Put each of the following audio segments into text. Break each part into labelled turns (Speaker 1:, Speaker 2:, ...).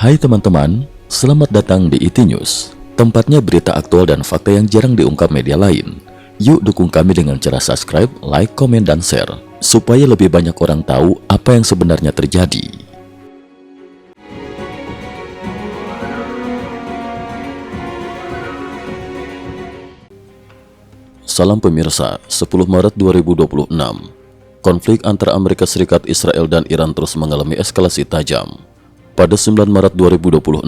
Speaker 1: Hai teman-teman, selamat datang di IT News, tempatnya berita aktual dan fakta yang jarang diungkap media lain. Yuk dukung kami dengan cara subscribe, like, komen, dan share, supaya lebih banyak orang tahu apa yang sebenarnya terjadi. Salam pemirsa, 10 Maret 2026. Konflik antara Amerika Serikat, Israel, dan Iran terus mengalami eskalasi tajam. Pada 9 Maret 2026,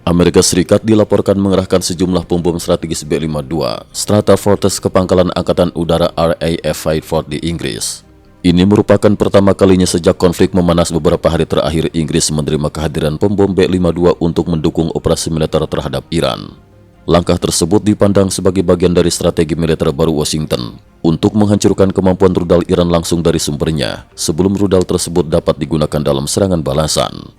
Speaker 1: Amerika Serikat dilaporkan mengerahkan sejumlah bom strategis B-52 Stratofortress ke pangkalan Angkatan Udara RAF Fairford di Inggris. Ini merupakan pertama kalinya sejak konflik memanas beberapa hari terakhir Inggris menerima kehadiran pembom B-52 untuk mendukung operasi militer terhadap Iran. Langkah tersebut dipandang sebagai bagian dari strategi militer baru Washington untuk menghancurkan kemampuan rudal Iran langsung dari sumbernya sebelum rudal tersebut dapat digunakan dalam serangan balasan.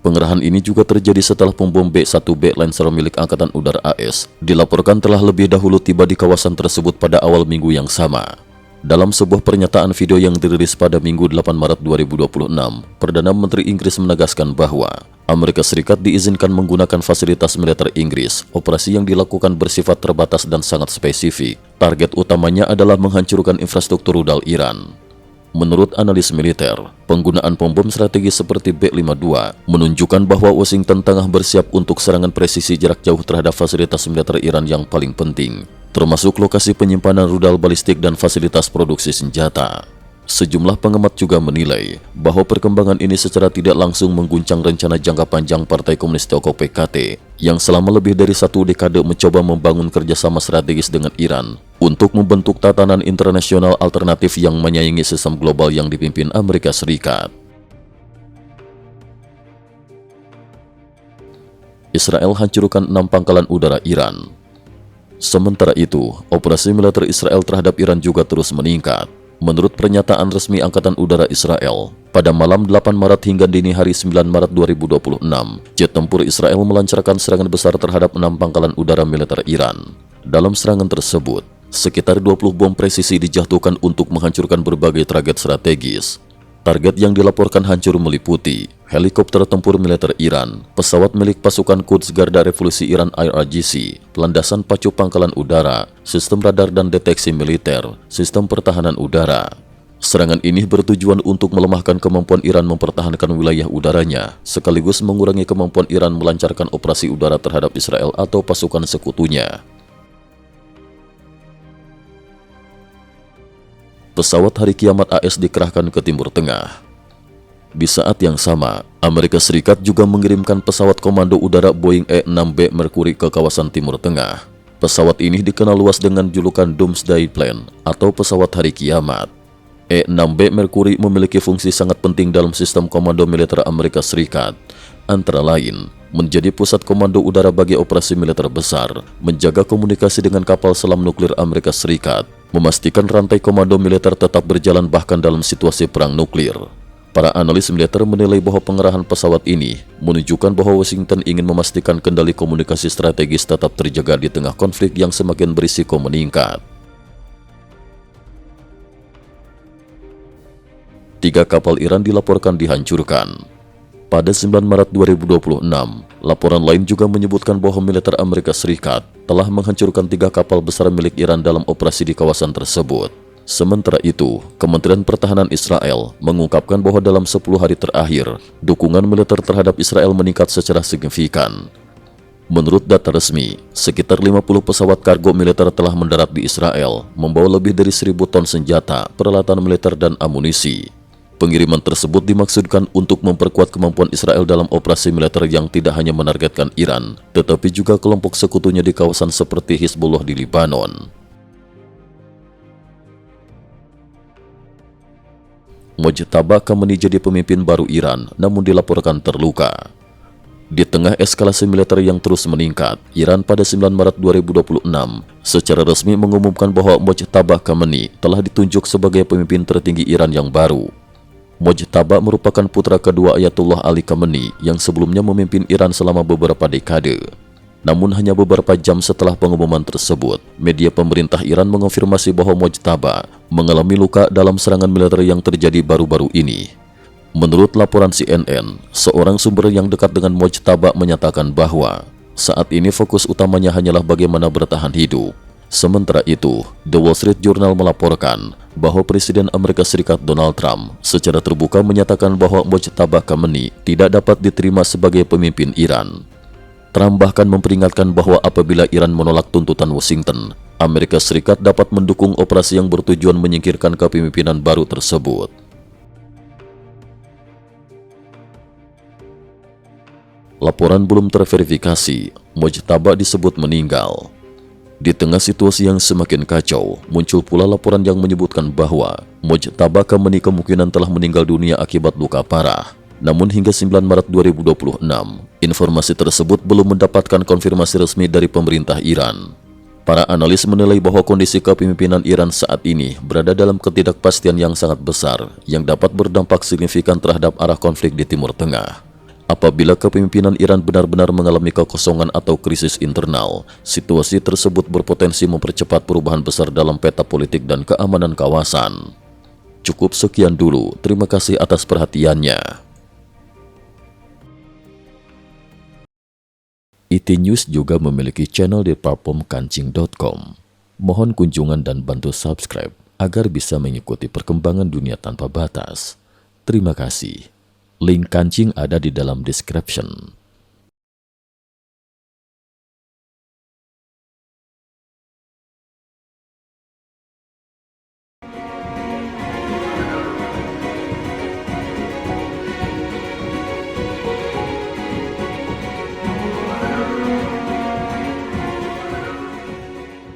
Speaker 1: Pengerahan ini juga terjadi setelah pembom B-1B Lancer milik Angkatan Udara AS dilaporkan telah lebih dahulu tiba di kawasan tersebut pada awal minggu yang sama. Dalam sebuah pernyataan video yang dirilis pada Minggu 8 Maret 2026, Perdana Menteri Inggris menegaskan bahwa Amerika Serikat diizinkan menggunakan fasilitas militer Inggris. Operasi yang dilakukan bersifat terbatas dan sangat spesifik. Target utamanya adalah menghancurkan infrastruktur rudal Iran. Menurut analis militer, penggunaan pembom strategis seperti B-52 menunjukkan bahwa Washington tengah bersiap untuk serangan presisi jarak jauh terhadap fasilitas militer Iran yang paling penting, termasuk lokasi penyimpanan rudal balistik dan fasilitas produksi senjata. Sejumlah pengamat juga menilai bahwa perkembangan ini secara tidak langsung mengguncang rencana jangka panjang Partai Komunis Tiongkok PKT yang selama lebih dari 1 dekade mencoba membangun kerjasama strategis dengan Iran untuk membentuk tatanan internasional alternatif yang menyaingi sistem global yang dipimpin Amerika Serikat. Israel hancurkan 6 pangkalan udara Iran. Sementara itu, operasi militer Israel terhadap Iran juga terus meningkat. Menurut pernyataan resmi Angkatan Udara Israel, pada malam 8 Maret hingga dini hari 9 Maret 2026, jet tempur Israel melancarkan serangan besar terhadap 6 pangkalan udara militer Iran. Dalam serangan tersebut, sekitar 20 bom presisi dijatuhkan untuk menghancurkan berbagai target strategis. Target yang dilaporkan hancur meliputi helikopter tempur militer Iran, pesawat milik pasukan Quds Garda Revolusi Iran IRGC, landasan pacu pangkalan udara, sistem radar dan deteksi militer, sistem pertahanan udara. Serangan ini bertujuan untuk melemahkan kemampuan Iran mempertahankan wilayah udaranya, sekaligus mengurangi kemampuan Iran melancarkan operasi udara terhadap Israel atau pasukan sekutunya. Pesawat Hari Kiamat AS dikerahkan ke Timur Tengah. Di saat yang sama, Amerika Serikat juga mengirimkan pesawat komando udara Boeing E-6B Mercury ke kawasan Timur Tengah. Pesawat ini dikenal luas dengan julukan Doomsday Plane atau pesawat Hari Kiamat. E-6B Mercury memiliki fungsi sangat penting dalam sistem komando militer Amerika Serikat, antara lain menjadi pusat komando udara bagi operasi militer besar, menjaga komunikasi dengan kapal selam nuklir Amerika Serikat, memastikan rantai komando militer tetap berjalan bahkan dalam situasi perang nuklir. Para analis militer menilai bahwa pengerahan pesawat ini menunjukkan bahwa Washington ingin memastikan kendali komunikasi strategis tetap terjaga di tengah konflik yang semakin berisiko meningkat. 3 kapal Iran dilaporkan dihancurkan. Pada 9 Maret 2026, laporan lain juga menyebutkan bahwa militer Amerika Serikat telah menghancurkan 3 kapal besar milik Iran dalam operasi di kawasan tersebut. Sementara itu, Kementerian Pertahanan Israel mengungkapkan bahwa dalam 10 hari terakhir, dukungan militer terhadap Israel meningkat secara signifikan. Menurut data resmi, sekitar 50 pesawat kargo militer telah mendarat di Israel, membawa lebih dari 1.000 ton senjata, peralatan militer, dan amunisi. Pengiriman tersebut dimaksudkan untuk memperkuat kemampuan Israel dalam operasi militer yang tidak hanya menargetkan Iran, tetapi juga kelompok sekutunya di kawasan seperti Hizbullah di Lebanon. Mojtaba Khamenei jadi pemimpin baru Iran, namun dilaporkan terluka. Di tengah eskalasi militer yang terus meningkat, Iran pada 9 Maret 2026 secara resmi mengumumkan bahwa Mojtaba Khamenei telah ditunjuk sebagai pemimpin tertinggi Iran yang baru. Mojtaba merupakan putra kedua Ayatullah Ali Khamenei yang sebelumnya memimpin Iran selama beberapa dekade. Namun hanya beberapa jam setelah pengumuman tersebut, media pemerintah Iran mengonfirmasi bahwa Mojtaba mengalami luka dalam serangan militer yang terjadi baru-baru ini. Menurut laporan CNN, seorang sumber yang dekat dengan Mojtaba menyatakan bahwa saat ini fokus utamanya hanyalah bagaimana bertahan hidup. Sementara itu, The Wall Street Journal melaporkan bahwa Presiden Amerika Serikat Donald Trump secara terbuka menyatakan bahwa Mojtaba Khamenei tidak dapat diterima sebagai pemimpin Iran. Trump bahkan memperingatkan bahwa apabila Iran menolak tuntutan Washington, Amerika Serikat dapat mendukung operasi yang bertujuan menyingkirkan kepemimpinan baru tersebut. Laporan belum terverifikasi, Mojtaba disebut meninggal. Di tengah situasi yang semakin kacau, muncul pula laporan yang menyebutkan bahwa Mojtaba Khamenei kemungkinan telah meninggal dunia akibat luka parah. Namun hingga 9 Maret 2026, informasi tersebut belum mendapatkan konfirmasi resmi dari pemerintah Iran. Para analis menilai bahwa kondisi kepemimpinan Iran saat ini berada dalam ketidakpastian yang sangat besar yang dapat berdampak signifikan terhadap arah konflik di Timur Tengah. Apabila kepemimpinan Iran benar-benar mengalami kekosongan atau krisis internal, situasi tersebut berpotensi mempercepat perubahan besar dalam peta politik dan keamanan kawasan. Cukup sekian dulu, terima kasih atas perhatiannya. IT News juga memiliki channel di platform kancing.com. Mohon kunjungan dan bantu subscribe agar bisa mengikuti perkembangan dunia tanpa batas. Terima kasih. Link kancing ada di dalam description.